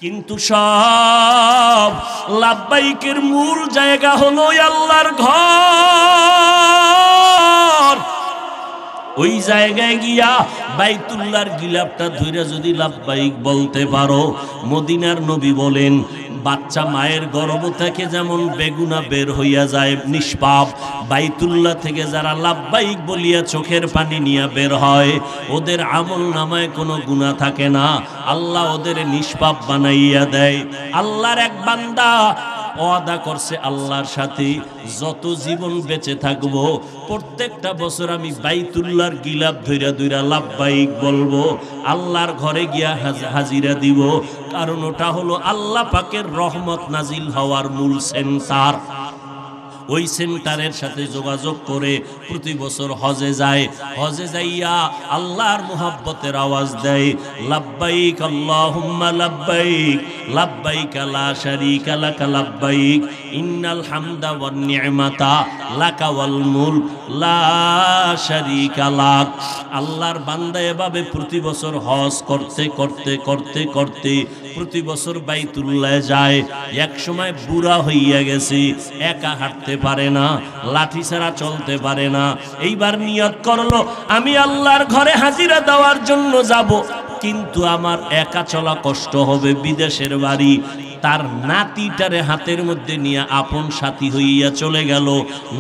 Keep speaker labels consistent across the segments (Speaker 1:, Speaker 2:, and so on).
Speaker 1: কিন্তু সব লাব্বাইকের মূল জায়গা হলো আল্লাহর ঘর। ওই জায়গায় গিয়া বাইতুল্লাহর গিলাফটা ধইরা যদি লাব্বাইক বলতে পারো, মদিনার নবী বলেন বাচ্চা মায়ের গর্ভ থেকে যেমন বেগুনা বের হইয়া যায় নিষ্পাপ, বাইতুল্লাহ থেকে যারা লাব্বাইক বলিয়া চোখের পানি নিয়ে বের হয় ওদের আমল নামায় কোনো গুনাহ থাকে না, আল্লাহ ওদের নিষ্পাপ বানাইয়া দেয়। আল্লাহর এক বান্দা ওয়াদা করছে আল্লাহর সাথে, যত জীবন বেঁচে থাকবো প্রত্যেকটা বছর আমি বাইতুল্লাহর গিলাফ ধইরা ধইরা লাব্বাইক বলবো, আল্লাহর ঘরে গিয়া হাজিরা দিব। কারণ ওটা হলো আল্লাহ পাকের রহমত নাজিল হওয়ার মূল সেন্টার। ওই সেন্টারের সাথে যোগাযোগ করে প্রতি বছর হজে যায়, হজে যাইয়া আল্লাহর মুহাব্বতের আওয়াজ দেয়, লাব্বাইক আল্লাহুম্মা লাব্বাইক লাব্বাইক লা শারীকা লাকা লাব্বাইক ইন্নাল হামদা ওয়ান নি'মাতা লাকা ওয়াল মুলক লা শারীকা লাক। আল্লাহর বান্দা এভাবে প্রতি বছর হজ করতে করতে করতে করতে প্রতি বছর বাইতুল্লাহ যায়। এক সময় বুড়া হইয়া গেছে, একা হাঁটতে পারে না, লাঠি ছাড়া চলতে পারে না। এইবার নিয়ত করলো আমি আল্লাহর ঘরে হাজিরা দেওয়ার জন্য যাব, কিন্তু আমার একা চলা কষ্ট হবে, বিদেশের বাড়ি। তার নাতিটারে হাতের মধ্যে নিয়ে আপন সাথী হইয়া চলে গেল।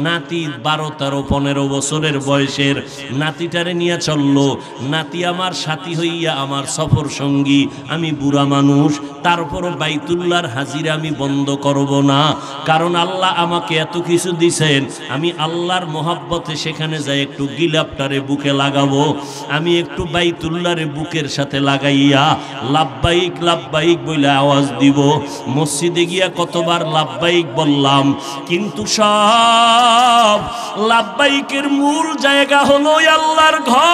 Speaker 1: নাতি 12, 13, 15 বছরের বয়সের নাতিটারে নিয়ে চললো। নাতি আমার সাথী হইয়া আমার সফর সঙ্গী, আমি বুড়া মানুষ, তারপরও বাইতুল্লাহর হাজিরা আমি বন্ধ করব না, কারণ আল্লাহ আমাকে এত কিছু দিছেন। আমি আল্লাহর মোহাব্বতে সেখানে যাই একটু গিলাফটারে বুকে লাগাবো, আমি একটু বাইতুল্লাহরে বুকের সাথে লাগাইয়া লাব্বাইক লাব্বাইক বলে আওয়াজ দিব। মসজিদে গিয়া কতবার লাব্বাইক বললাম, কিন্তু সব লাব্বাইকের মূল জায়গা হলো আল্লাহর ঘর।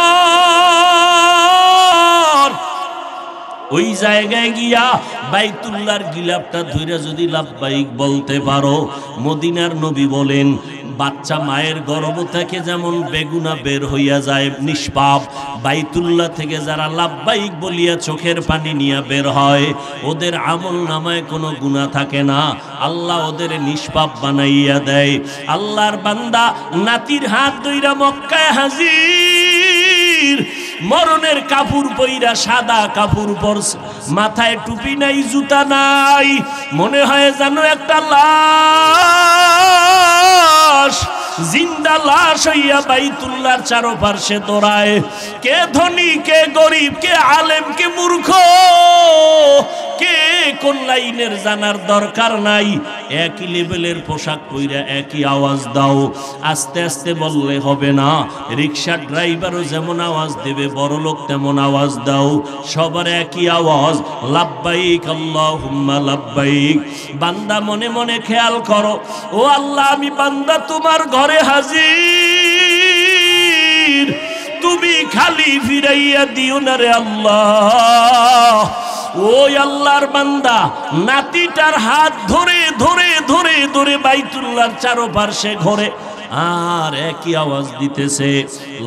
Speaker 1: ওই জায়গায় গিয়া বাইতুল্লাহর গিলাফটা ধইরা যদি লাব্বাইক বলতে পারো, মদিনার নবী বলেন বাচ্চা মায়ের গর্ভ থেকে যেমন বেগুনা বের হইয়া যায় নিষ্পাপ, বাইতুল্লাহ থেকে যারা লাব্বাইক বলিয়া চোখের পানি নিয়ে বের হয় ওদের আমল নামায় কোনো গুনাহ থাকে না, আল্লাহ ওদের নিষ্পাপ বানাইয়া দেয়। আল্লাহর বান্দা নাতির হাত ধইরা মক্কায় হাজির, মরণের কাপড় পইরা, সাদা কাপড় পরছে, মাথায় টুপি নাই, জুতা নাই, মনে হয় যেন একটা লাশ, জিন্দা লাশ হইয়া বাইতুল্লাহর চারপাশে দৌড়ায়। কে ধনী, কে গরিব, কে আলেম, কে মূর্খ, কে কোন লাইনের জানার দরকার নাই, একই লেভেলের পোশাক পইরা একই আওয়াজ দাও। আস্তে আস্তে বললে হবে না, রিকশার ড্রাইভারও যেমন আওয়াজ দেবে বড়লোক তেমন আওয়াজ দাও, সবার একই আওয়াজ, লাব্বাইক আল্লাহুম্মা লাব্বাইক। বান্দা মনে মনে খেয়াল করো, ও আল্লাহ আমি বান্দা তোমার ঘরে হাজির, তুমি খালি ফিরাইয়া দিও না রে আল্লাহ। ওই আল্লাহর বান্দা নাতিটার হাত ধরে ধরে ধরে ধরে বাইতুল্লাহর চারপাশে ঘোরে আর একই আওয়াজ দিতেছে,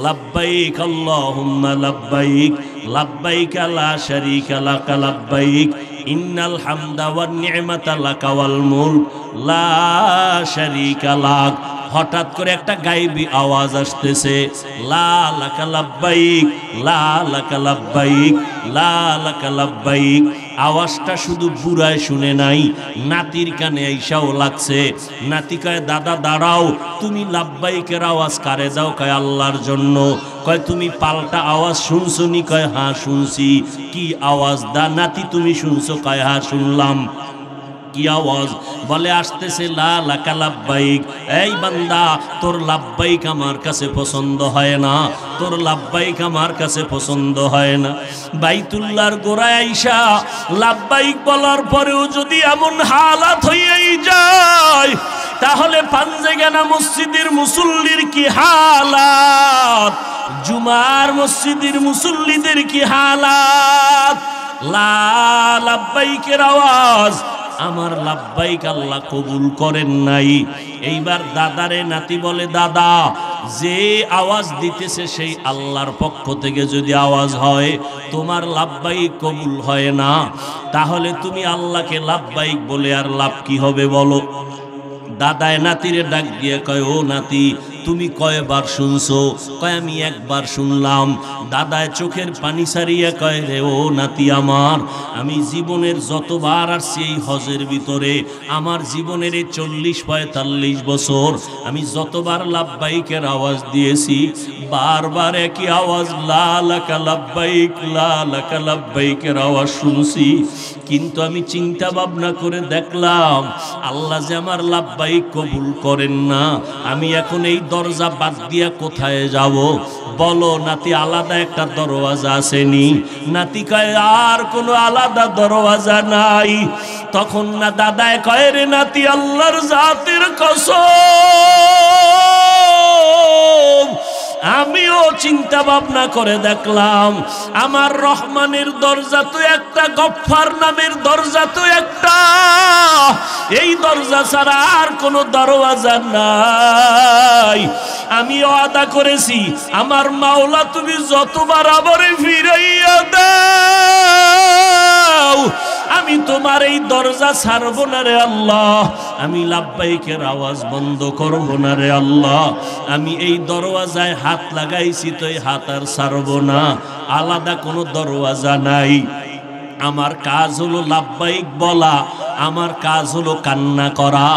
Speaker 1: লাব্বাইক আল্লাহুম্মা লাব্বাইক লাব্বাইক লা শারীকা লাকা লাব্বাইক ইন্নাল হামদা ওয়ান নি'মাতা লাকা ওয়াল মুলক লা শারীকা লাক। হঠাৎ করে একটা গায়েবী আওয়াজ আসতেছে, লা লাকা লাব্বাইক লা লাকা লাব্বাইক লা লাকা লাব্বাইক। আওয়াজটা শুধু বুড়ায় শুনে নাই, নাতির কানে আইসাও লাগছে। নাতি কয় দাদা দাঁড়াও, তুমি লাব্বাইকের আওয়াজ কারে যাও? কয় আল্লাহর জন্য। কয় তুমি পাল্টা আওয়াজ শুনছো নি? কয় হ্যাঁ শুনছি। কি আওয়াজ? দা নাতি তুমি শুনছো? কয় হ্যাঁ শুনলাম। কি আওয়াজ? বলে আসতেছে লা লাকা লাব্বাইক। এই বান্দা তোর লাব্বাইক আমার কাছে পছন্দ হয় না, তোর লাব্বাইক আমার কাছে পছন্দ হয় না। বাইতুল্লাহর গোড়ায় আইসা লাব্বাইক বলার পরেও যদি এমন হালাত হইয়াই যায় তাহলে পাঞ্জেগানা মসজিদের মুসল্লির কি হালাত, জুমার মসজিদের মুসল্লিদের কি হালাত। লা লাব্বাইকের আওয়াজ আমার লাব্বাইক আল্লাহ কবুল করেন নাই। এইবার দাদারে নাতি বলে, দাদা যে আওয়াজ দিতেছে সেই আল্লাহর পক্ষ থেকে যদি আওয়াজ হয়, তোমার লাব্বাইক কবুল হয় না, তাহলে তুমি আল্লাহকে লাব্বাইক বলে আর লাভ কি হবে বলো? দাদায় নাতিরে ডাক দিয়ে কয়, ও নাতি তুমি কয়বার শুনছো? কয় আমি একবার শুনলাম। দাদায় চোখের পানি সারিয়া কয়, রে ও নাতি আমার, আমি জীবনের যতবার আসছি এই হজের ভিতরে, আমার জীবনের 40-45 বছর আমি যতবার লাব্বাইকের আওয়াজ দিয়েছি, বারবার একই আওয়াজ লা লাকা লাব্বাইক লা লাকা লাব্বাইকের আওয়াজ শুনছি। কিন্তু আমি চিন্তা ভাবনা করে দেখলাম আল্লাহ যে আমার লাব্বাইক কবুল করেন না, আমি এখন এই দরজা বাদ দিয়া কোথায় যাব? বলো নাতি, আলাদা একটা দরওয়াজা আসেনি? নাতি কয়, আর কোনো আলাদা দরওয়াজা নাই। তখন না দাদায় কয়, রে নাতি আল্লাহর জাতের কসম, আমিও চিন্তা ভাবনা করে দেখলাম আমার রহমানের দরজা তো একটা, গফফার নামের দরজা তো একটা, এই দরজা ছাড়া আর কোনো দরওয়াজা নাই। আমি ওয়াদা করেছি আমার মাওলা তুমি যতবার আমারে ফিরাইয়া দাও, আমি তোমার এই দরজা ছাড়বো না রে আল্লাহ, আমি লাব্বাইকের আওয়াজ বন্ধ করবো না রে আল্লাহ, আমি এই দরওয়াজায় হাত লাগাইছি তো এই হাত আর ছাড়বো না, আলাদা কোনো দরওয়াজা নাই। আমার কাজ হলো লাব্বাইক বলা, আমার কাজ হলো কান্না করা।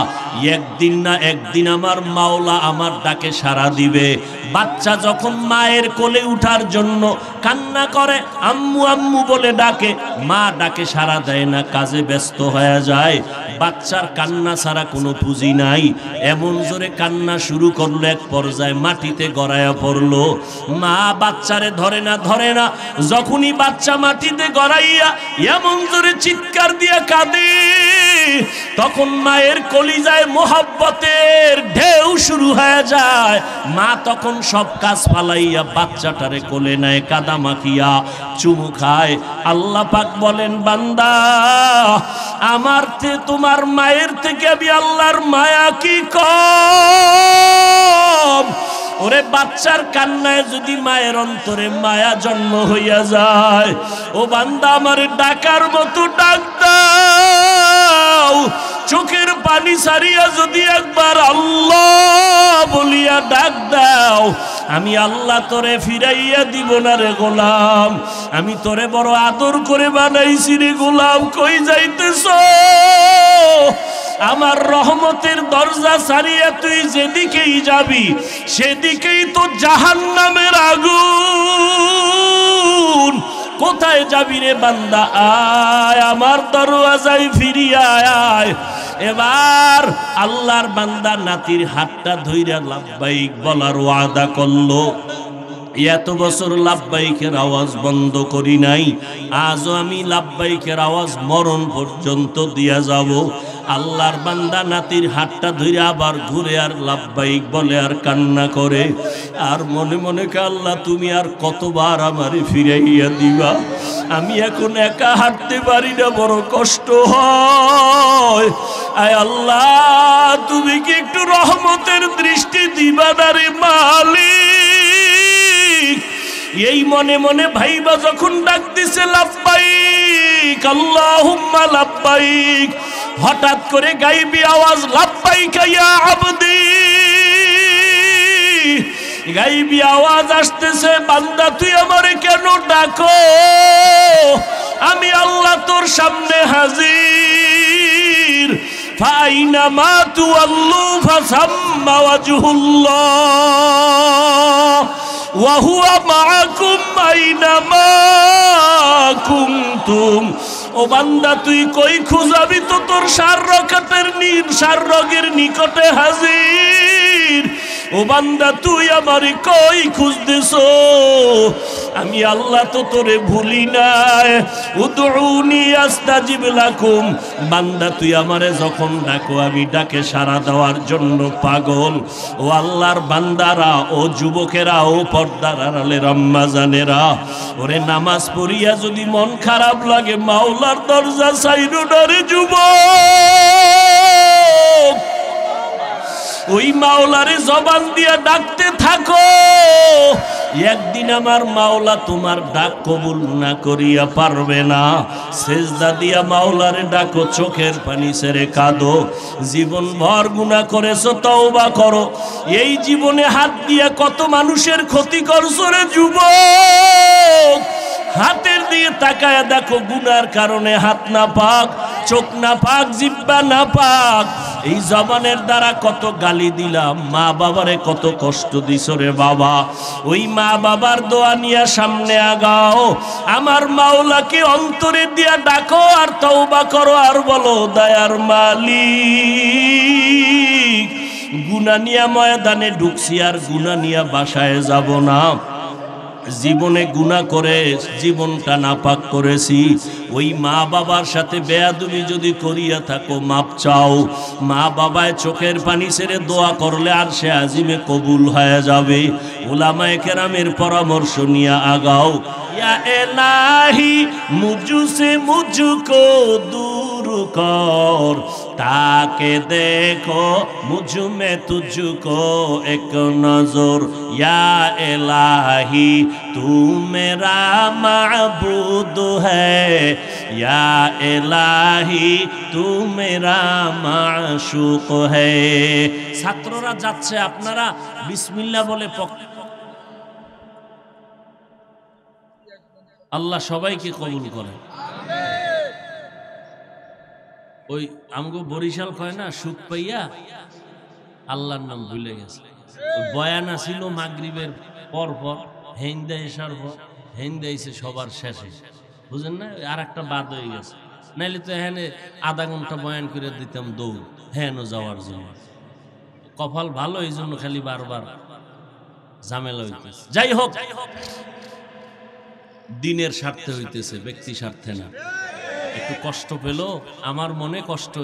Speaker 1: একদিন না একদিন আমার মাওলা আমার ডাকে সাড়া দিবে। বাচ্চা যখন মায়ের কোলে উঠার জন্য কান্না করে, আম্মু আম্মু বলে ডাকে, মা ডাকে সাড়া দেয় না, কাজে ব্যস্ত হয়ে যায়। বাচ্চার কান্না ছাড়া কোনো পুঁজি নাই। এমন জোরে কান্না শুরু করলো, এক পর্যায়ে মাটিতে গড়ায়া পড়লো। মা বাচ্চারে ধরে না। যখনই বাচ্চা মাটিতে গড়াইয়া এমন জোরে চিৎকার দিয়া কাঁদে, তখন মায়ের কলিজায় মোহাব্বতের ঢেউ শুরু হয়ে যায়। মা তখন সব কাজ ফালাইয়া বাচ্চাটারে কোলে নেয়, কাদা মাখিয়া চুমু খায়। আল্লাহ পাক বলেন, বান্দা আমার তোমার মায়ের থেকে আমি আল্লাহর মায়া কি কম? ওরে বাচ্চার কান্নায় যদি মায়ের অন্তরে মায়া জন্ম হইয়া যায়, ও বান্দা আমার ডাকার মতো ডাক দাও। চোখের পানি সারিয়া যদি একবার আল্লাহ বলিয়া ডাক দাও, আমি আল্লাহ তোরে ফিরাইয়া দিব না রে গোলাম, আমি তোরে বড় আদর করে বানাইছি রে গোলাম, কই যাইতেছ? আমার রহমতের দরজা ছাড়িয়া তুই যেদিকেই যাবি সেদিকেই তো জাহান্নামের আগুন। কোথায় যাবি রে বান্দা? আয় আমার দরওয়াজায় ফিরিয়া আয়। এবার আল্লাহর বান্দা নাতির হাতটা ধইরা লাব্বাইক বলার ওয়াদা করলো। এত বছর লাব্বাইকের আওয়াজ বন্ধ করি নাই, আজও আমি লাব্বাইকের আওয়াজ মরণ পর্যন্ত দিয়া যাব। আল্লাহর বান্দা নাতির হাতটা ধরে আবার ঘুরে আর লাব্বাইক বলে আর কান্না করে, আর মনে মনে কে আল্লাহ তুমি আর কতবার আমারে ফিরাইয়া দিবা? আমি এখন একা হাঁটতে পারি না, বড় কষ্ট হয়। আয় আল্লাহ তুমি কি একটু রহমতের দৃষ্টি দিবা না রে মালিক? এই মনে মনে ভাইবা যখন ডাক দিছে লাব্বাইক আল্লাহুম্মা লাব্বাইক, হঠাৎ করে গাইবি আওয়াজ লাব্বাইক ইয়া আবদি। গাইবি আওয়াজ আসতেছে, বান্দা তুই আমারে কেন ডাকো? আমি আল্লাহ তোর সামনে হাজির। ফাইনামা তুওয়াল্লু ফাসাম্মা ওয়াজহুল্লাহ ওয়া হুয়া মাআকুম আইনামা কুনতুম। ও বান্দা তুই কই খুঁজাবি তো তোর সার রোগের নিকটে হাজির। ও বান্দা তুই আমারে কই খুঁজতেছ? আমি আল্লাহ তো তোরে ভুলি নাই। উদউনি আস্তাজিব লাকুম, বান্দা তুই আমারে যখন ডাকো আমি ডাকে সাড়া দেওয়ার জন্য পাগল। ও আল্লাহর বান্দারা, ও যুবকেরা, ও পর্দার আড়ালের আম্মা জানেরা, ওরে নামাজ পড়িয়া যদি মন খারাপ লাগে মাওলার দরজা ছাইরো না রে যুবক। ওই মাওলারে জবান দিয়া ডাকতে থাকো। একদিন আমার মাওলা তোমার ডাক কবুল না করিয়া পারবে না। সেজদা দিয়া মাওলারে ডাকো, চোখের পানি ছেড়ে কাঁদো। জীবন ভর গুনাহ করেছো, তওবা করো। এই জীবনে হাত দিয়া কত মানুষের ক্ষতি করছো রে যুবক। হাতের দিয়ে তাকায়া দেখো, গুনার কারণে হাত না পাক, চোখ না পাক, জিহ্বা না পাক। এই জবানের দ্বারা কত গালি দিলাম, মা বাবারে কত কষ্ট দিছো রে বাবা। ওই মা বাবার দোয়া নিয়ে সামনে আগাও। আমার মাওলাকে অন্তরে দিয়া ডাকো আর তওবা করো আর বলো, দয়ার মালিক, গুনাহ নিয়া ময়দানে ঢুকছি আর গুনাহ নিয়া বাসায় যাব না। জীবনে গুনাহ করে জীবনটা নাপাক করেছি। ওই মা বাবার সাথে বেয়াদবি যদি করিয়া থাকো মাপ চাও। মা বাবায় চোখের পানি ছেড়ে দোয়া করলে আর সে আজিমে কবুল হয়ে যাবে। উলামায়ে কেরামের পরামর্শ নিয়ে আগাও। ইয়া ইলাহি মুঝসে মুঝকো दूर कर, ताके देखो मुझ में तुझको एक नजर। या इलाही तू मेरा माबूद है, या इलाही तू मेरा माशूक है। ছাত্ররা যাচ্ছে, আপনারা বিসমিল্লাহ বলে আল্লাহ সবাইকে কবুল করে। ওই আমগো বরিশাল কয় না, সুখ পাইয়া আল্লাহর নাম ভুলে গেছে। ওই বয়ান আসিল মাগরিবের পর পর, হেন্দা এসার পর, হেন্দা এসে সবার শেষে, বুঝেন না? আর একটা বাদ হয়ে গেছে, নাইলে তো এখানে আধা ঘন্টা বয়ান করে দিতাম দৌড় হেনও যাওয়ার জন্য। কপাল ভালো, এই জন্য খালি বারবার ঝামেলা হইতেছে। যাই হোক, দিনের স্বার্থে হইতেছে, ব্যক্তি স্বার্থে না। একটু কষ্ট পেল, আমার মনে কষ্ট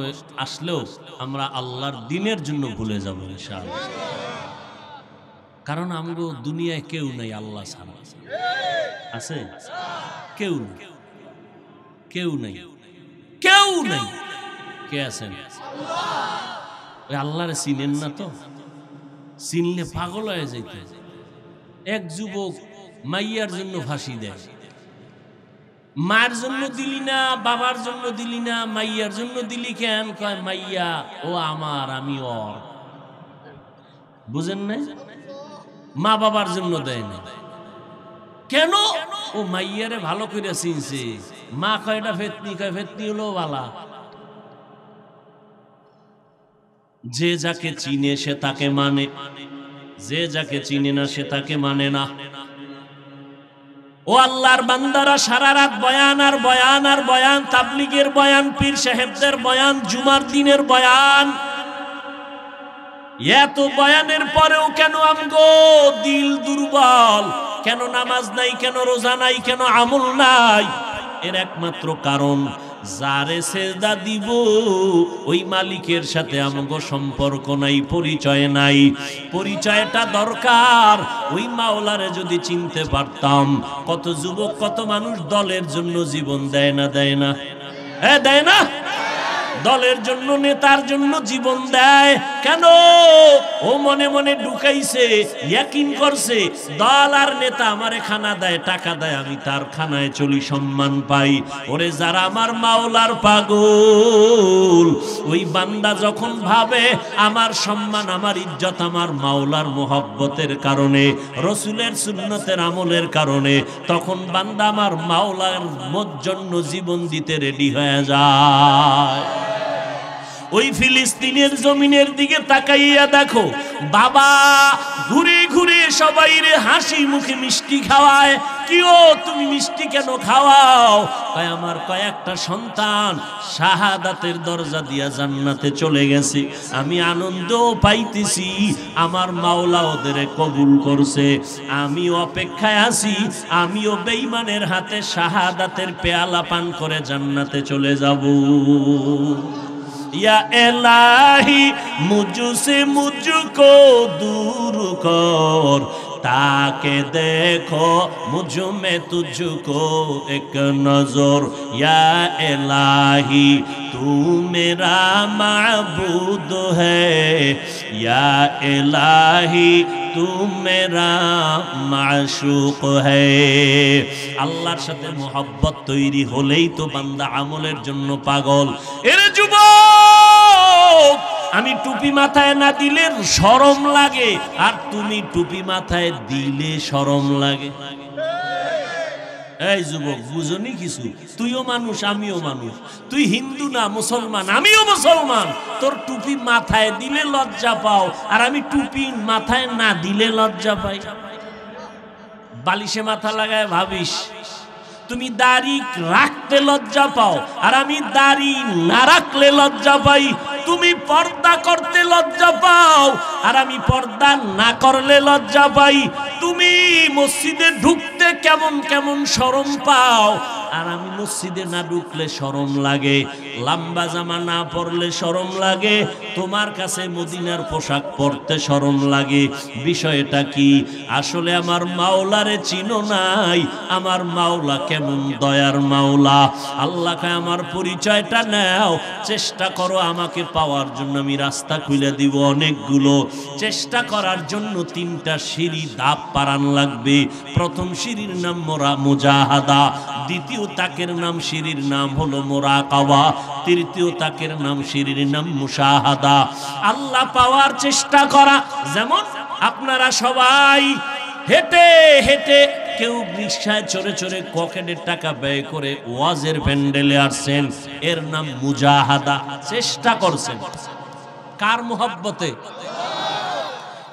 Speaker 1: আসলেও আমরা আল্লাহর দিনের জন্য ভুলে যাব ইনশাআল্লাহ। কারণ আমগো দুনিয়ায় কেউ নাই আল্লাহ ছাড়া। আছে? কেউ নেই, কেউ নেই, কেউ নেই। কে আছেন? ওই আল্লাহরে চিনেন না তো? চিনলে পাগল হয়ে যাইতে। এক যুবক মাইয়ার জন্য ফাঁসি দেয়। মার জন্য দিলি না, বাবার জন্য দিলি না, মাইয়ার জন্য দিলি কেন? কয় মাইয়া ও আমার, আমি ওর। বুঝেন নাই? মা বাবার জন্য দেয় না কেন? ও মাইয়ারে ভালো করে চিনছে। মা কয়টা ফেতনি, কয় ফেতনি হলো বালা। যে যাকে চিনে সে তাকে মানে, যে যাকে চিনে না সে তাকে মানে না। ও আল্লাহর বান্দারা, সারা রাত বয়ান আর বয়ান আর বয়ান, তাবলীগের বয়ান, পীর সাহেবদের বয়ান, জুমার দিনের বয়ান। এত বয়ানের পরেও কেন আমগো দিল দুর্বল? কেন নামাজ নাই, কেন রোজা নাই, কেন আমল নাই? এর একমাত্র কারণ, যারে সেজদা দিব ওই মালিকের সাথে আমগো সম্পর্ক নাই, পরিচয় নাই। পরিচয়টা দরকার। ওই মাওলারে যদি চিনতে পারতাম। কত যুবক, কত মানুষ দলের জন্য জীবন দেয় না, দেয় না? দেয় না? দলের জন্য, নেতার জন্য জীবন দেয় কেন? ও মনে মনে ঢুকাইছে, ইয়াকিন করছে দল আর নেতা আমারে খানা দেয়, টাকা দেয়, আমি তার খানায় চলি, সম্মান পাই। ওরে যারা আমার মাওলার পাগল, ওই বান্দা যখন ভাবে আমার সম্মান, আমার ইজ্জত আমার মাওলার মোহব্বতের কারণে, রসুলের সুন্নতের আমলের কারণে, তখন বান্দা আমার মাওলার জন্য জীবন দিতে রেডি হয়ে যায়। ওই ফিলিস্তিনের জমিনের দিকে তাকাইয়া দেখো, বাবা ঘুরে ঘুরে সবাই রে হাসি মুখে মিষ্টি খাওয়ায়, কিও তুমি মিষ্টি কেন খাওয়াও? কয় আমার কয়েকটা সন্তান শাহাদাতের দরজা দিয়া জান্নাতে চলে গেছে, আমি আনন্দ পাইতেছি, আমার মাওলা ওদের কবুল করছে, আমি অপেক্ষায় আছি, আমিও বেঈমানের হাতে শাহাদাতের পেয়ালা পান করে জান্নাতে চলে যাব। या इलाही मुझसे मुझको दूर कर, ताके देखो मुझ में तुझको एक नजर। या इलाही तू मेरा माबूद है, या इलाही तू मेरा माशूक है। আল্লাহর সাথে মোহাব্বত তৈরি হলেই তো বান্দা আমলের জন্য পাগল। এর যুবক, আমি টুপি মাথায় না দিলে শরম লাগে, আর তুমি টুপি মাথায় দিলে শরম লাগে। এই যুবক, বুঝনি কিছু? তুইও মানুষ, আমিও মানুষ। তুই হিন্দু না মুসলমান, আমিও মুসলমান। তোর টুপি মাথায় দিলে লজ্জা পাও, আর আমি টুপি মাথায় না দিলে লজ্জা পাই। বালিশে মাথা লাগায় ভাবিস। তুমি দাড়ি রাখতে লজ্জা পাও, আর আমি দাড়ি না রাখলে লজ্জা পাই। তুমি পর্দা করতে লজ্জা পাও, আর আমি পর্দা না করলে লজ্জা পাই। তুমি মসজিদে ঢুকতে কেমন কেমন শরম পাও, আর আমি মসজিদে না ঢুকলে শরম লাগে। লম্বা জামা না পরলে শরম লাগে, তোমার কাছে মদিনার পোশাক পরতে শরম লাগে। বিষয়টা কি? আসলে আমার মাওলারে চিনো নাই। আমার মাওলা কেমন দয়ার মাওলা। আল্লাহকে আমার পরিচয়টা নাও, চেষ্টা করো আমাকে পাওয়ার জন্য। আমি রাস্তা খুলে দিব অনেকগুলো। চেষ্টা করার জন্য 3টা সিঁড়ি ধাপ পারান লাগবে। প্রথম সিঁড়ির নাম মুজাহাদা, দ্বিতীয় তাকের নাম সিঁড়ির নাম হলো মুরাকাবা, তৃতীয় তাকের নাম সিঁড়ির নাম মুশাহাদা। আল্লাহ পাওয়ার চেষ্টা করা। যেমন আপনারা সবাই হেঁটে হেঁটে, কেউ রিকশায় চড়ে চড়ে পকেটের টাকা ব্যয় করে ওয়াজের প্যান্ডেলে আসছেন, এর নাম মুজাহাদা। চেষ্টা করছেন কার মুহাব্বতে?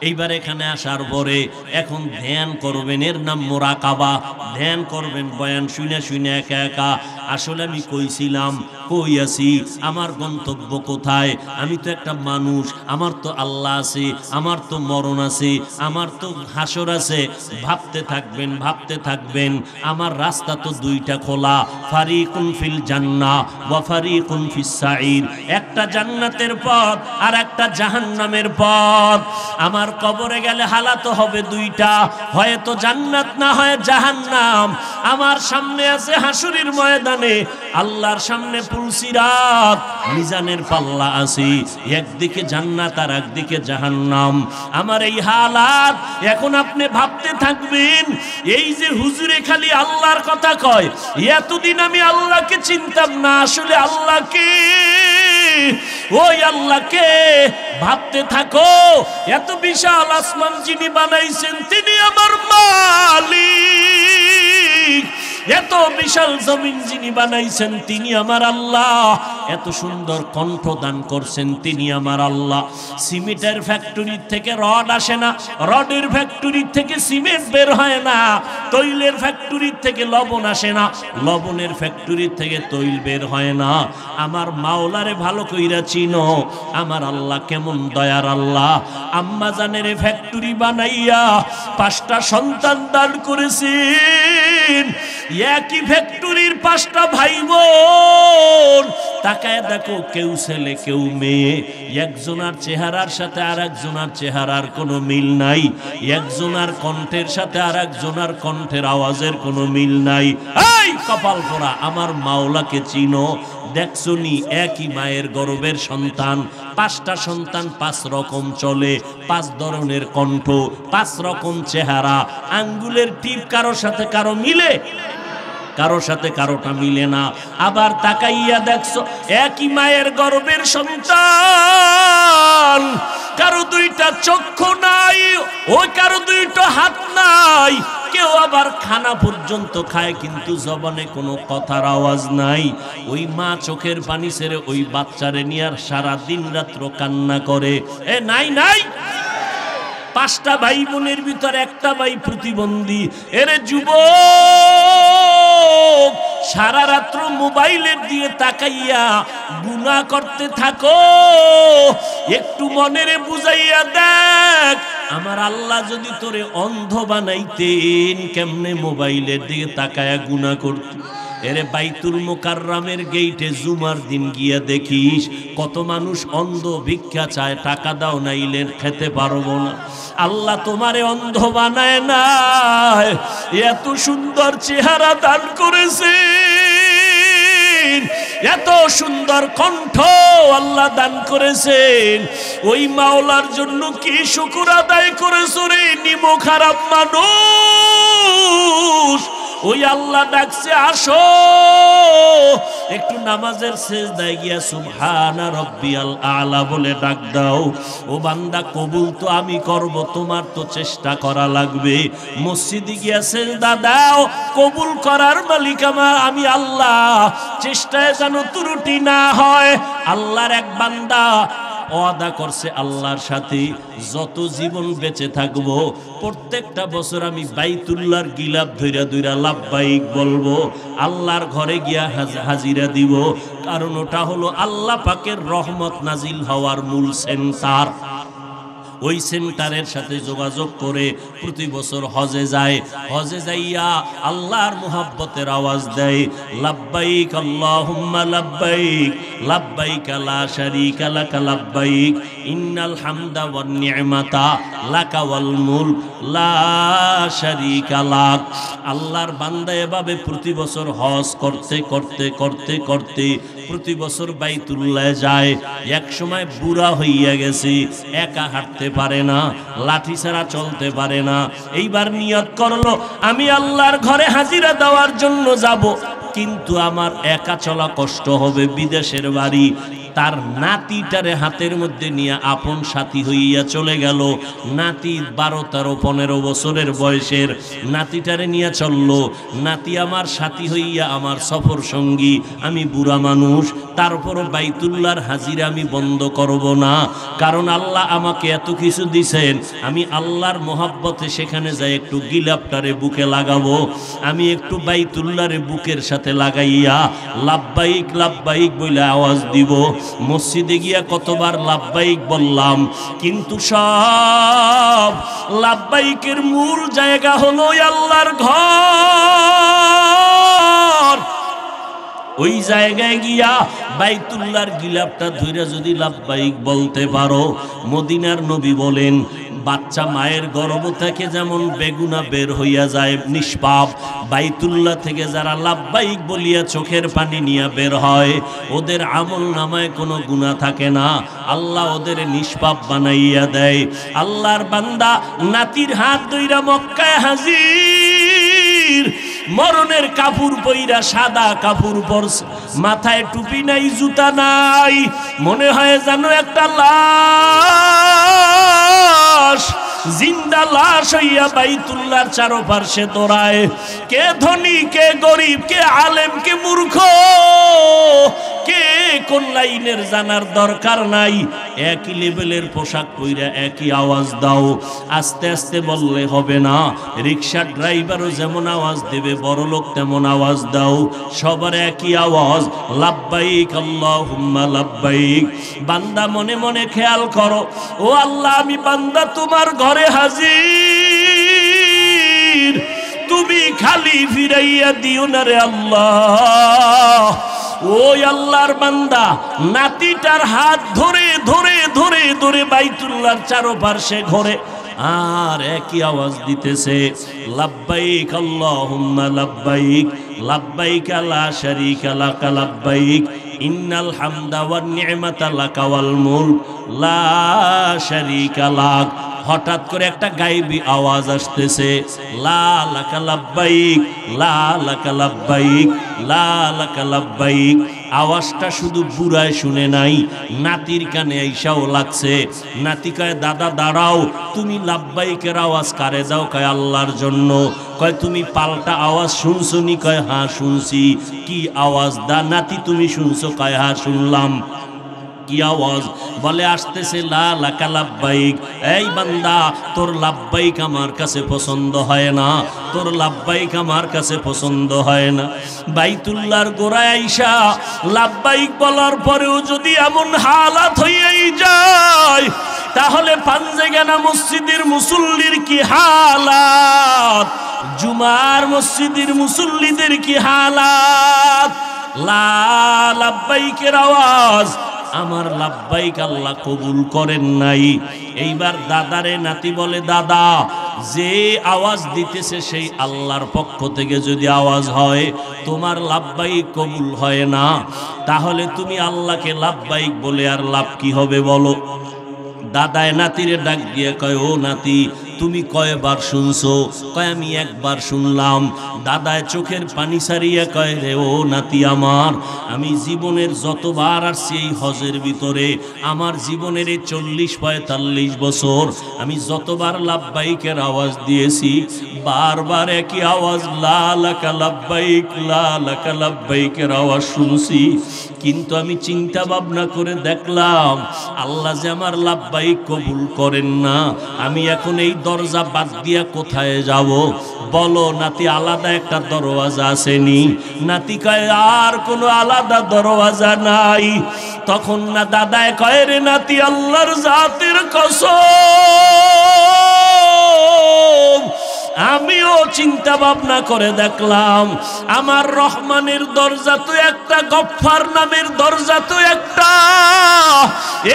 Speaker 1: এইবার এখানে আসার পরে এখন ধ্যান করবেন, এর নাম মুরাকাবা। ধ্যান করবেন বয়ান শুনে শুনে একা একা। আসলে আমি কইছিলাম, কই আছি, আমার গন্তব্য কোথায়? আমি তো একটা মানুষ, আমার তো আল্লাহ আছে, আমার তো মরণ আছে, আমার তো হাসর আছে। ভাবতে থাকবেন, ভাবতে থাকবেন। আমার রাস্তা তো 2টা খোলা, ফারিকুন ফিল জান্নাহ ওয়া ফারিকুন ফিস সাঈর। একটা জান্নাতের পথ আর একটা জাহান্নামের পথ। আমার কবরে গেলে হালাত হবে 2টা, হয়তো জান্নাত না হয় জাহান্নাম। আমার সামনে আছে হাসুরের ময়দানে, আল্লাহর সামনে পুলসিরাত, মিজানের পাল্লা আছে, একদিকে জান্নাত আর একদিকে জাহান্নাম। আমার এই হালাত। এখন আপনি ভাবতে থাকবেন, এই যে হুজুরে খালি আল্লাহর কথা কয়, এতদিন আমি আল্লাহকে চিনতাম না। আসলে আল্লাহকে, ওই আল্লাহকে ভাবতে থাকো। এত বিশাল আসমান যিনি বানাইছেন তিনি আমার মালিক। এত বিশাল জমিন যিনি বানাইছেন তিনি আমার আল্লাহ। এত সুন্দর কণ্ঠ দান করছেন তিনি আমার আল্লাহ। সিমেন্টের ফ্যাক্টরি থেকে রড আসে না, রডের ফ্যাক্টরি থেকে সিমেন্ট বের হয় না, তৈলের ফ্যাক্টরি থেকে লবণ আসে না, লবণের ফ্যাক্টরি থেকে তৈল বের হয় না। আমার মাওলারে ভালো কইরা চিনো। আমার আল্লাহ কেমন দয়ার আল্লাহ। আম্মা জানের ফ্যাক্টরি বানাইয়া 5টা সন্তান দান করেছেন। একই ফ্যাক্টরির 5টা ভাই বোন। তাকায় দেখো, কেউ ছেলে কেউ মেয়ে। একজনের চেহারার সাথে আর একজনের চেহারার কোনো মিল নাই। একজনের কণ্ঠের সাথে আর একজনের কণ্ঠের আওয়াজের কোনো মিল নাই। এই কপাল পোড়া, আমার মাওলাকে চিনো। দেখছনি একই মায়ের গর্ভের সন্তান, 5টা সন্তান 5 রকম চলে, 5 ধরনের কণ্ঠ, 5 রকম চেহারা। আঙ্গুলের টিপ কারোর সাথে কারো মিলে, কারোর সাথে কারোটা মিলে না। আবার তাকাইয়া দেখছো একই মায়ের গর্ভের সন্তান, কারো 2টা চক্ষু নাই, ওই কারো 2টা হাত নাই। কেউ আবার খানা পর্যন্ত খায় কিন্তু জবানে কোনো কথার আওয়াজ নাই। ওই মা চোখের পানি ছেড়ে ওই বাচ্চারে নিয়ে আর সারা দিন রাত্র কান্না করে। এ নাই নাই, 5টা ভাই বোনের ভিতর একটা ভাই প্রতিবন্ধী। এরে যুবক, সারা রাত্র মোবাইলের দিয়ে তাকাইয়া গুনাহ করতে থাকো। একটু মনেরে বুঝাইয়া দেখ, আমার আল্লাহ যদি তোরে অন্ধ বানাইতেন কেমনে মোবাইলের দিকে তাকায়া গুনাহ করতি। এরে বাইতুল মুকাররমের গেইটে জুমার দিন গিয়া দেখিস কত মানুষ অন্ধ ভিক্ষা চায়, টাকা দাও নাইলে খেতে পারবো না। আল্লাহ তোমারে অন্ধ বানায় নাই, এত সুন্দর চেহারা দান করেছে, এত সুন্দর কণ্ঠ আল্লাহ দান করেছেন। ওই মাওলার জন্য কি শুকর আদায় করেছো রে নিমো খারাপ মানুষ। ওই আল্লাহ ডাকছে আসো, একটু নামাজের সেজদায় গিয়া সুবহানা রাব্বিয়াল আলা বলে ডাক দাও। ও বান্দা, কবুল তো আমি করব, তোমার তো চেষ্টা করা লাগবে। মসজিদে গিয়া সেজদা দাও, কবুল করার মালিক আমি আল্লাহ। চেষ্টায় যেন ত্রুটি না হয়। আল্লাহর এক বান্দা ওয়াদা করছে আল্লাহর সাথে, যত জীবন বেঁচে থাকবো প্রত্যেকটা বছর আমি বাইতুল্লাহর গিলাফ ধইরা ধইরা লাব্বাইক বলবো, আল্লাহর ঘরে গিয়া হাজিরা দিব। কারণ ওটা হলো আল্লাহ পাকের রহমত নাজিল হওয়ার মূল সেন্টার। ওই সেন্টারের সাথে যোগাযোগ করে প্রতি বছর হজে যায়। হজে যাইয়া আল্লাহর মুহাব্বতের আওয়াজ দেয়, লাব্বাইক আল্লাহুম্মা লাব্বাইক, লাব্বাইক লা শারীকা লাক লাব্বাইক, ইন্নাল হামদা ওয়ান নি'মাতা লাকা ওয়াল মুলক লা শারীকা লাক। আল্লাহর বান্দা এভাবে প্রতি বছর হজ করতে করতে করতে করতে প্রতি বছর বাইতুল্লাহ যায়। এক সময় বুড়া হইয়া গেছে, একা হাঁটতে পারে না, লাঠি ছাড়া চলতে পারে না। এইবার নিয়ত করলো আমি আল্লাহর ঘরে হাজিরা দেওয়ার জন্য যাব, কিন্তু আমার একা চলা কষ্ট হবে, বিদেশের বাড়ি। তার নাতিটারে হাতের মধ্যে নিয়ে আপন সাথী হইয়া চলে গেল। নাতি 12, 13, 15 বছরের বয়সের নাতিটারে নিয়ে চললো। নাতি আমার সাথী হইয়া আমার সফর সঙ্গী। আমি বুড়া মানুষ, তারপরও বাইতুল্লাহর হাজিরা আমি বন্ধ করব না, কারণ আল্লাহ আমাকে এত কিছু দিছেন। আমি আল্লাহর মোহাব্বতে সেখানে যাই একটু গিলাপটারে বুকে লাগাবো। আমি একটু বাইতুল্লাহরে বুকের সাথে লাগাইয়া লাব্বাইক লাব্বাইক বলে আওয়াজ দিব। মসজিদে গিয়া কতবার লাব্বাইক বললাম, কিন্তু সব লাব্বাইকের মূল জায়গা হলো আল্লাহর ঘর। ওই জায়গায় গিয়া বাইতুল্লাহর গিলাফটা ধইরা যদি লাব্বাইক বলতে পারো, মদিনার নবী বলেন বাচ্চা মায়ের গর্ভ থেকে যেমন বেগুনা বের হইয়া যায় নিষ্পাপ, বাইতুল্লাহ থেকে যারা লাব্বাইক বলিয়া চোখের পানি নিয়ে বের হয় ওদের আমল নামায় কোনো গুনাহ থাকে না, আল্লাহ ওদের নিষ্পাপ বানাইয়া দেয়। আল্লাহর বান্দা নাতির হাত ধইরা মক্কায় হাজির, মরণের কাপড় পইরা, সাদা কাপড় পরছে, মাথায় টুপি নাই, জুতা নাই, মনে হয় যেন একটা লাশ, জিন্দা লাশ হইয়া বাইতুল্লাহর চারপাশে দৌড়ায়। কে ধনী, কে গরিব, কে আলেম, কে মূর্খ, কে কোন লাইনের জানার দরকার নাই। একই লেভেলের পোশাক পইরা একই আওয়াজ দাও। আস্তে আস্তে বললে হবে না, রিকশার ড্রাইভারও যেমন আওয়াজ দেবে, বড় লোক তেমন আওয়াজ দাও। সবার একই আওয়াজ, লাব্বাইক আল্লাহুম্মা লাব্বাইক। বান্দা মনে মনে খেয়াল করো, ও আল্লাহ আমি বান্দা তোমার ঘরে হাজির, তুমি খালি ফিরাইয়া দিও না রে আল্লাহ। ওই আল্লাহর বান্দা নাতিটার হাত ধরে ধরে ধরে ধরে বাইতুল্লাহর চারপাশে ঘোরে আর একই আওয়াজ দিতেছে, লাব্বাইক আল্লাহুম্মা লাব্বাইক, লাব্বাইক লা শারীকা লাক লাব্বাইক, ইন্নাল হামদা ওয়ান নি'মাতা লাকা ওয়াল মুলক লা শারীকা লাক। হঠাৎ করে একটা গায়েবী আওয়াজ আসতেছে, লা লাকা লাব্বাইক, লা লাকা লাব্বাইক, লা লাকা লাব্বাইক। আওয়াজটা শুধু বুড়ায় শুনে নাই, নাতির কানে আইসাও লাগছে। নাতি কয় দাদা দাঁড়াও, তুমি লাব্বাইকের আওয়াজ কারে দাও? কয় আল্লাহর জন্য। কয় তুমি পাল্টা আওয়াজ শুনছনি? কয় হ্যাঁ শুনছি। কি আওয়াজ দা নাতি তুমি শুনছো? কয় হ্যাঁ শুনলাম। কি আওয়াজ? বলে আসতেছে লা লাকা লাব্বাইক। এই বান্দা, তোর লাব্বাইক আমার কাছে পছন্দ হয় না, তোর লাব্বাইক আমার কাছে পছন্দ হয় না। বাইতুল্লাহর গোড়ায় আইসা লাব্বাইক বলার পরেও যদি এমন হালাত হইয়াই যায়, তাহলে পাঞ্জেগানা মসজিদের মুসল্লির কি হালাত, জুমার মসজিদের মুসল্লিদের কি হালাত? লা লাব্বাইকের আওয়াজ, আমার লাব্বাইক আল্লাহ কবুল করেন নাই। এইবার দাদারে নাতি বলে, দাদা যে আওয়াজ দিতেছে সেই আল্লাহর পক্ষ থেকে যদি আওয়াজ হয়, তোমার লাব্বাইক কবুল হয় না, তাহলে তুমি আল্লাহকে লাব্বাইক বলে আর লাভ কি হবে বলো? দাদায় নাতিরে ডাক দিয়ে কয়, ও নাতি তুমি কয়বার শুনছো? কয় আমি একবার শুনলাম। দাদায় চোখের পানি সারিয়া কয়, রে ও নাতি আমার, আমি জীবনের যতবার আসছি এই হজের ভিতরে, আমার জীবনের এই 40-45 বছর আমি যতবার লাব্বাইকের আওয়াজ দিয়েছি, বারবার একই আওয়াজ লা লাকা লাব্বাইক, লা লাকা লাব্বাইকের আওয়াজ শুনছি। কিন্তু আমি চিন্তা ভাবনা করে দেখলাম আল্লাহ যে আমার লাব্বাইক কবুল করেন না, আমি এখন এই দরজা বাদ দিয়া কোথায় যাব? বলো নাতি, আলাদা একটা দরওয়াজা আসেনি? নাতি কয়, আর কোনো আলাদা দরওয়াজা নাই। তখন না দাদায় কয়, রে নাতি আল্লাহর জাতের কসম, আমিও চিন্তা ভাবনা করে দেখলাম আমার রহমানের দরজা তো একটা, গফফার নামের দরজা তো একটা,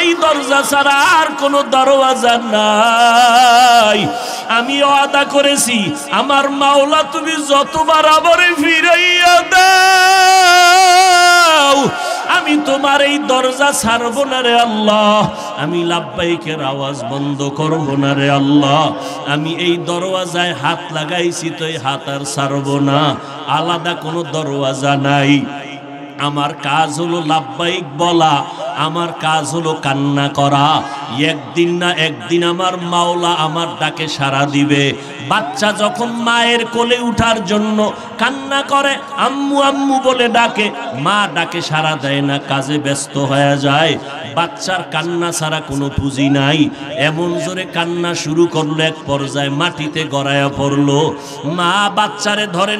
Speaker 1: এই দরজা ছাড়া আর কোনো দরওয়াজা নাই। আমি ওয়াদা করেছি আমার মাওলা তুমি যতবার আমারে ফিরাইয়া দাও, আমি তোমার এই দরজা ছাড়বো না রে আল্লাহ, আমি লাব্বাইকের আওয়াজ বন্ধ করবো না রে আল্লাহ, আমি এই দরওয়াজায় হাত লাগাইছি তো এই হাত আর ছাড়বো না, আলাদা কোনো দরওয়াজা নাই। আমার কাজ হলো লাব্বাইক বলা, আমার কাজ হলো কান্না করা। একদিন না একদিন আমার মাওলা আমার ডাকে সাড়া দিবে। বাচ্চা যখন মায়ের কোলে উঠার জন্য কান্না করে, আম্মু আম্মু বলে ডাকে, মা ডাকে সাড়া দেয় না, কাজে ব্যস্ত হয়ে যায়। বাচ্চার কান্না ছাড়া কোনো পুঁজি নাই। এমন জোরে কান্না শুরু করলো, এক পর্যায়ে মাটিতে গড়ায়া পড়লো। মা বাচ্চারে ধরে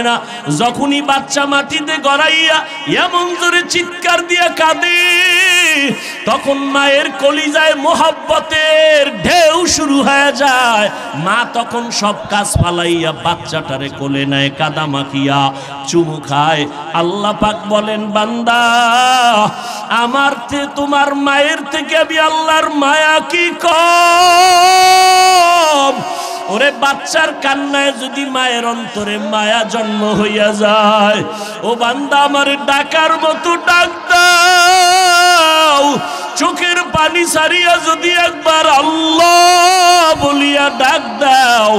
Speaker 1: না, যখনই বাচ্চা মাটিতে গড়াইয়া এমন জোরে চিৎকার দিয়া কাঁদে, তখন মায়ের কলিজায় মোহাব্বতের ঢেউ শুরু হয়ে যায়। মা তখন সব কাজ ফালাইয়া বাচ্চাটারে কোলে নেয়, কাদা মাখিয়া চুমু খায়। আল্লাহ পাক বলেন, বান্দা আমার তোমার মায়ের থেকে আমি আল্লাহর মায়া কি কম? ওরে বাচ্চার কান্নায় যদি মায়ের অন্তরে মায়া জন্ম হইয়া যায়, ও বান্দা আমার ডাকার মতো ডাক দাও, চোখের পানি সারিয়া যদি একবার আল্লাহ বলিয়া ডাক দাও,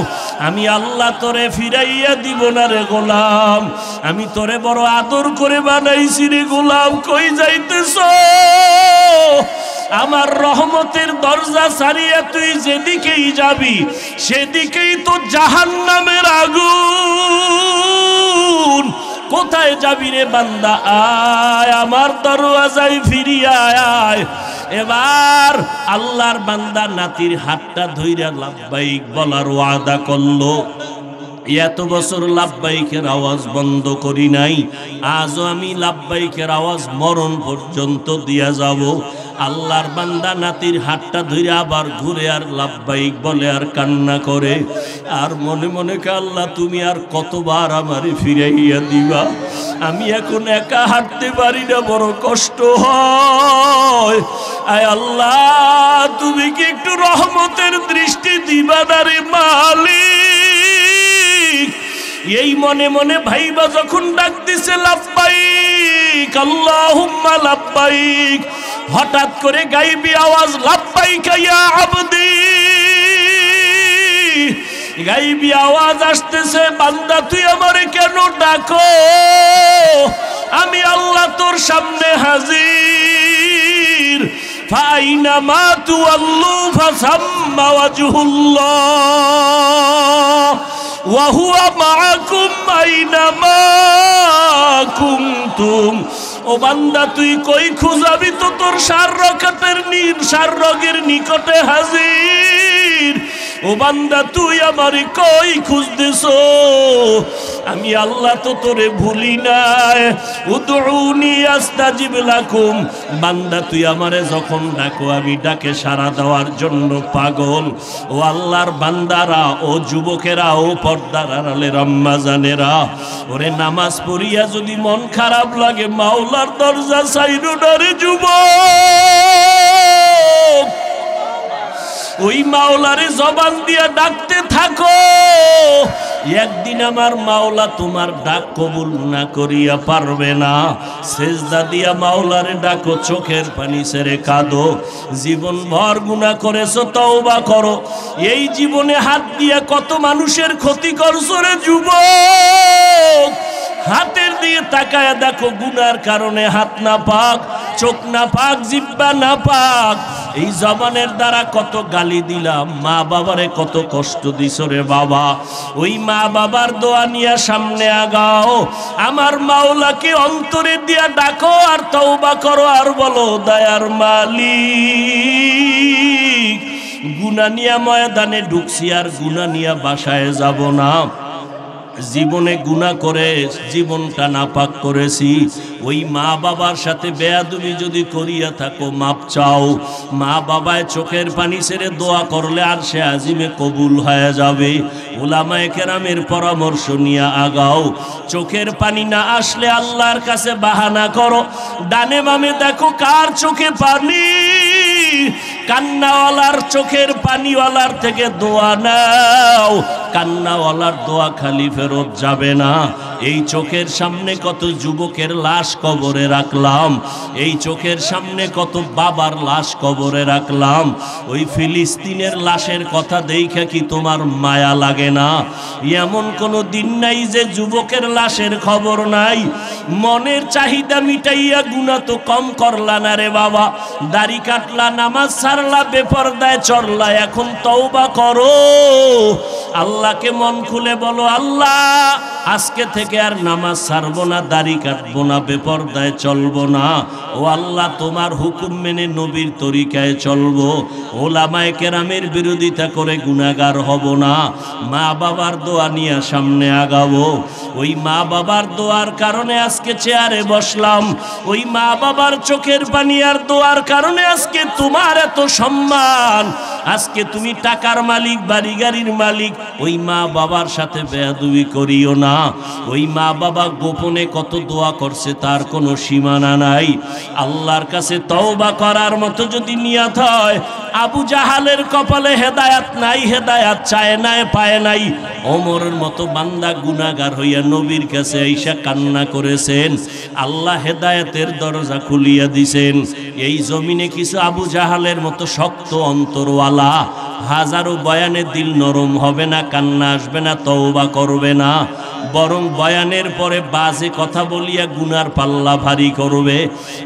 Speaker 1: আমি আল্লাহ তোরে ফিরাইয়া দিব না রে গোলাম, আমি তোরে বড় আদর করে বানাইছি রে গোলাম, কই যাইতেছ? আমার রহমতের দরজা ছাড়িয়া তুই যেদিকেই যাবি সেদিকেই তো জাহান্নামের আগুন। কোথায় যাবি রে বান্দা? আয় আমার দরওয়াজায় ফিরিয়া আয়। এবার আল্লাহর বান্দা নাতির হাতটা ধইরা লাব্বাইক বলার ওয়াদা করলো। এত বছর লাব্বাইকের আওয়াজ বন্ধ করি নাই, আজও আমি লাব্বাইকের আওয়াজ মরণ পর্যন্ত দিয়া যাব। আল্লাহর বান্দা নাতির হাতটা ধরে আবার ঘুরে আর লাব্বাইক বলে আর কান্না করে, আর মনে মনে কে আল্লাহ তুমি আর কতবার আমারে ফিরাইয়া দিবা? আমি এখন একা হাঁটতে পারি না, বড় কষ্ট হয়। আয় আল্লাহ তুমি কি একটু রহমতের দৃষ্টি দিবা না রে মালিক? এই মনে মনে ভাইবা যখন ডাক দিছে লাব্বাইক আল্লাহুম্মা লাব্বাইক, হঠাৎ করে গাইবি আওয়াজ লাব্বাইক ইয়া আবদি, গাইবি আওয়াজ আসতেছে, বান্দা তুই আমারে কেন ডাকো? আমি আল্লাহ তোর সামনে হাজির। ফাইনামা তুওয়াল্লু ফাসাম্মা ওয়াজহুল্লাহ ওয়া হুয়া মাআকুম আইনামা কুনতুম ও বান্দা তুই কই খুঁজাবি তো তোর সার রগের নিকটে হাজির। ও বান্দা তুই আমারে কই খুঁজতেছো, আমি আল্লাহ তো তোরে ভুলি নাই। উদউনি আস্তাজিব লাকুম, বান্দা তুই আমারে যখন ডাকো আমি ডাকে সাড়া দেওয়ার জন্য পাগল। ও আল্লাহর বান্দারা, ও যুবকেরা, ও পর্দার আড়ালের আম্মা জানেরা, ওরে নামাজ পড়িয়া যদি মন খারাপ লাগে মাওলার দরজা সাইরো ডরে যুবক, ওই মাওলারে জবান দিয়া ডাকতে থাকো। একদিন আমার মাওলা তোমার ডাক কবুল না করিয়া পারবে না। সেজদা দিয়া মাওলারে ডাকো, চোখের পানি ছেড়ে কাঁদো। জীবন ভর গুনাহ করেছো, তওবা করো। এই জীবনে হাত দিয়া কত মানুষের ক্ষতি করছো রে যুবক। হাতের দিয়ে তাকায়া দেখো, গুনার কারণে হাত না পাক, চোখ না পাক, জিহ্বা না পাক। এই জবানের দ্বারা কত গালি দিলাম, মা বাবারে কত কষ্ট দিছ রে বাবা। ওই মা বাবার দোয়া নিয়া সামনে আগাও, আমার মাওলাকে অন্তরে দিয়া ডাকো আর তওবা করো আর বলো, দয়ার মালিক গুনাহ নিয়া ময়দানে ঢুকছি আর গুনাহ নিয়া বাসায় যাব না। জীবনে গুনাহ করে জীবনটা নাপাক করেছি। ওই মা বাবার সাথে বেয়াদবি যদি করিয়া থাকো মাপ চাও। মা বাবায় চোখের পানি ছেড়ে দোয়া করলে আর সে আজিমে কবুল হয়ে যাবে। উলামায়ে কেরামের পরামর্শ নিয়ে আগাও। চোখের পানি না আসলে আল্লাহর কাছে বাহানা করো। ডানে বামে দেখো কার চোখে পানি, কান্নাওয়ালার চোখের পানিওয়ালার থেকে দোয়া নাও। কান্নাওয়ালার দোয়া খালি ফেরত যাবে না। এই চোখের সামনে কত যুবকের লাশ কবরে রাখলাম, এই চোখের সামনে কত বাবার লাশ কবরে রাখলাম। ওই ফিলিস্তিনের লাশের কথা দেখে কি তোমার মায়া লাগে না? এমন কোনো দিন নাই যে যুবকের লাশের খবর নাই। মনের চাহিদা মিটাইয়া গুনাহ তো কম করলা না রে বাবা। দাড়ি কাটলা, নামাজ ছাড়লা, বেপরদায় চড়লা, এখন তওবা করো। আল্লাহকে মন খুলে বলো, আল্লাহ আজকে থেকে আর নামাজ ছাড়বো না, দাড়ি কাটবো না, বেপরদায় চলবো না। ও আল্লাহ তোমার হুকুম মেনে নবীর তরিকায় চলবো। ওলামায়ে কেরামের বিরোধিতা করে গুনাহগার হব না। মা বাবার দোয়া নিয়ে সামনে আগাবো। ওই মা বাবার দোয়ার কারণে আজকে চেয়ারে বসলাম। ওই মা বাবার চোখের পানি আর দোয়ার কারণে আজকে তোমার এত সম্মান। আজকে তুমি টাকার মালিক, বাড়ি গাড়ির মালিক। ওই মা বাবার সাথে বেয়াদবি করিও না। ওই মা বাবা গোপনে কত দোয়া করছে তার কোনো সীমানা নাই। আল্লাহর কাছে তওবা করার মতো যদি নিয়ত হয়, আবু জাহালের কপালে হেদায়াত নাই, হেদায়াত চায় নাই, পায় নাই। ওমরের মতো বান্দা গুনাহগার হইয়া নবীর কাছে আইসা কান্না করেছেন। আল্লাহ হেদায়েতের দরজা খুলিয়া দিছেন। এই জমিনে কিছু আবু জাহালের মতো শক্ত অন্তরওয়ালা, হাজারো বয়ানে দিল নরম হবে না, কান্না আসবে না, তওবা করবে না, বরং বয়ানের পরে বাজে কথা বলিয়া গুনার পাল্লা ভারী করবে।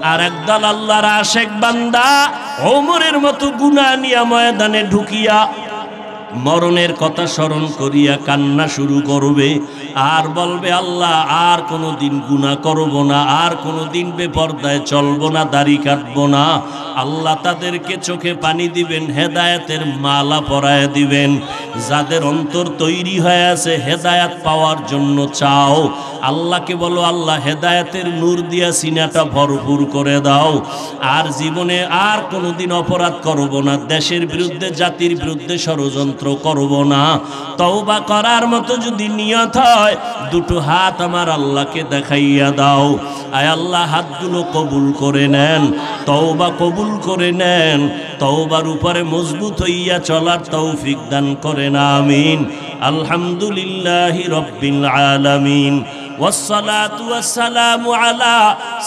Speaker 1: আর একদল আল্লাহর আশেক বান্দা ওমরের মতো গুনাহ নিয়া ময়দানে ঢুকিয়া মরণের কথা স্মরণ করিয়া কান্না শুরু করবে আর বলবে, আল্লাহ আর কোনো দিন গুনাহ করব না, আর কোনো দিন বেপরদায় চলবো না, দাড়ি কাটবো না। আল্লাহ তাদেরকে চোখে পানি দিবেন, হেদায়েতের মালা পরায় দিবেন। যাদের অন্তর তৈরি হয়ে আছে হেদায়েত পাওয়ার জন্য চাও, আল্লাহকে বলো, আল্লাহ হেদায়েতের নূর দিয়া সিনাটা ভরপুর করে দাও। আর জীবনে আর কোনোদিন অপরাধ করব না, দেশের বিরুদ্ধে, জাতির বিরুদ্ধে ষড়যন্ত্র করব না। তওবা করার মতো যদি নিয়ত হয়, দুটো হাত আমার আল্লাহকে দেখাইয়া দাও। আয় আল্লাহ, হাতগুলো কবুল করে নেন, তওবা কবুল করে নেন। তওবার উপরে মজবুত হইয়া চলার তৌফিক দান করেন, আমিন। আলহামদুলিল্লাহি রাব্বিল আলামিন। والصلاة والسلام على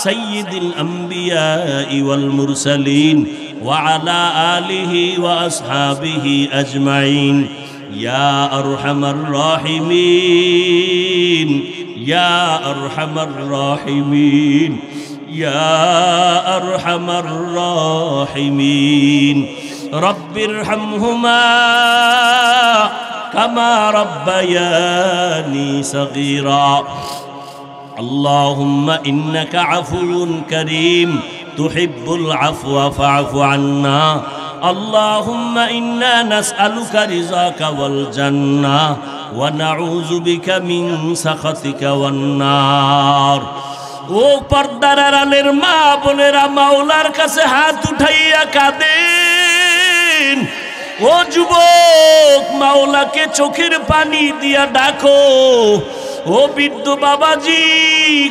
Speaker 1: سيد الأنبياء والمرسلين وعلى آله وأصحابه أجمعين يا أرحم الراحمين يا أرحم الراحمين يا أرحم الراحمين رب ارحمهما كما ربياني صغيرا আল্লাহুম্মা ইন্নাকা আফুউন কারীম তুহিব্বুল আফওয়া ফা'ফু আন্না আল্লাহুম্মা ইন্না নাসআলুকা রিযাকা ওয়াল জান্নাহ ওয়া নাউযু বিকা মিন সাখাতিকা ওয়ান নার। ও পর্দার আড়ালের মা বোনেরা, মাওলার কাছে হাত উঠাইয়া কাঁদেন। ও যুবক, মাওলাকে চোখের পানি দিয়া ডাকো। ও বৃদ্ধ বাবাজি,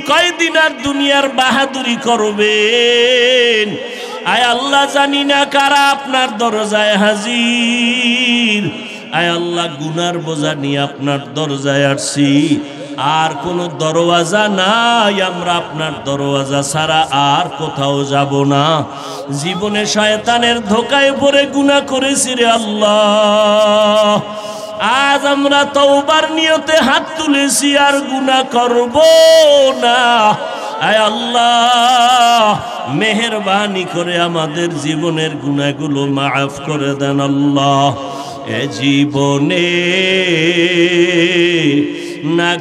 Speaker 1: কয়দিন আর দুনিয়ার বাহাদুরি করবেন? আয় আল্লাহ, জানি না কারা আপনার দরজায় হাজির। আয় আল্লাহ, গুনার বোঝা নিয়ে আপনার দরজায় আসছি। আর কোনো দরওয়াজা নাই, আমরা আপনার দরওয়াজা ছাড়া আর কোথাও যাব না। জীবনে শয়তানের ধোকায় পড়ে গুনাহ করেছি রে আল্লাহ। আজ আমরা তওবার নিয়তে হাত তুলেছি, আর গুনাহ করব না। আয় আল্লাহ, মেহেরবানি করে আমাদের জীবনের গুনাহগুলো মাফ করে দেন আল্লাহ। এ জীবনে না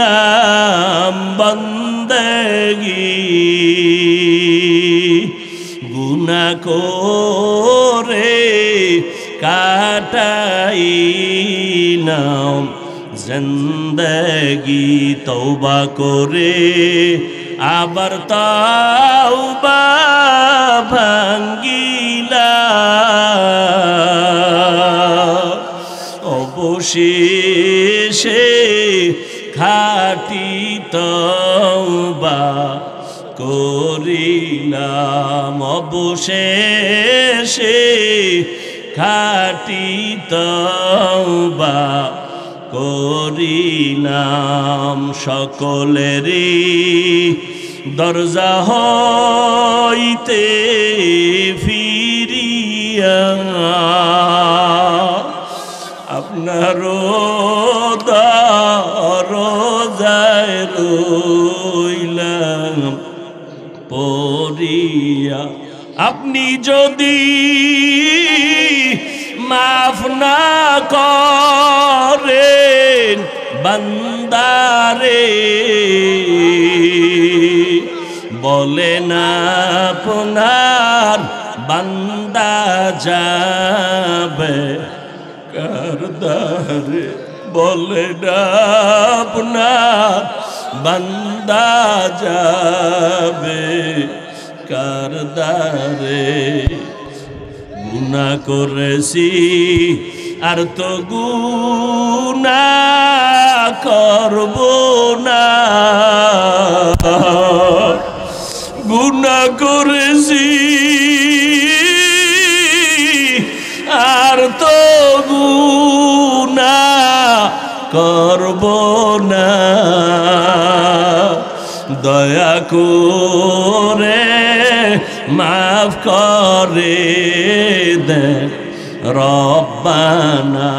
Speaker 1: করিলাম বন্দেগি, গুনাহ করে কাটাইলাম জিন্দেগি। তওবা করে আবার তওবা ভাঙ্গিলাম, অবশেষে খাঁটি তওবা করিলাম, অবশেষে খাঁটি তওবা করিলাম। সকলেরই দরজা হইতে ফিরিয়া আপনার দরজায় রইলাম পড়িয়া। আপনি যদি মাফ না করেন বান্দারে, বলেন আপনার বান্দা যাবে কারদারে, বলেন আপনার বান্দা যাবে কারদারে। গুনাহ করেছি আর তো গুনাহ করব না, গুনাহ করেছি আর তো গুনাহ করব না। দয়া করে মাফ করে দে রব্বানা।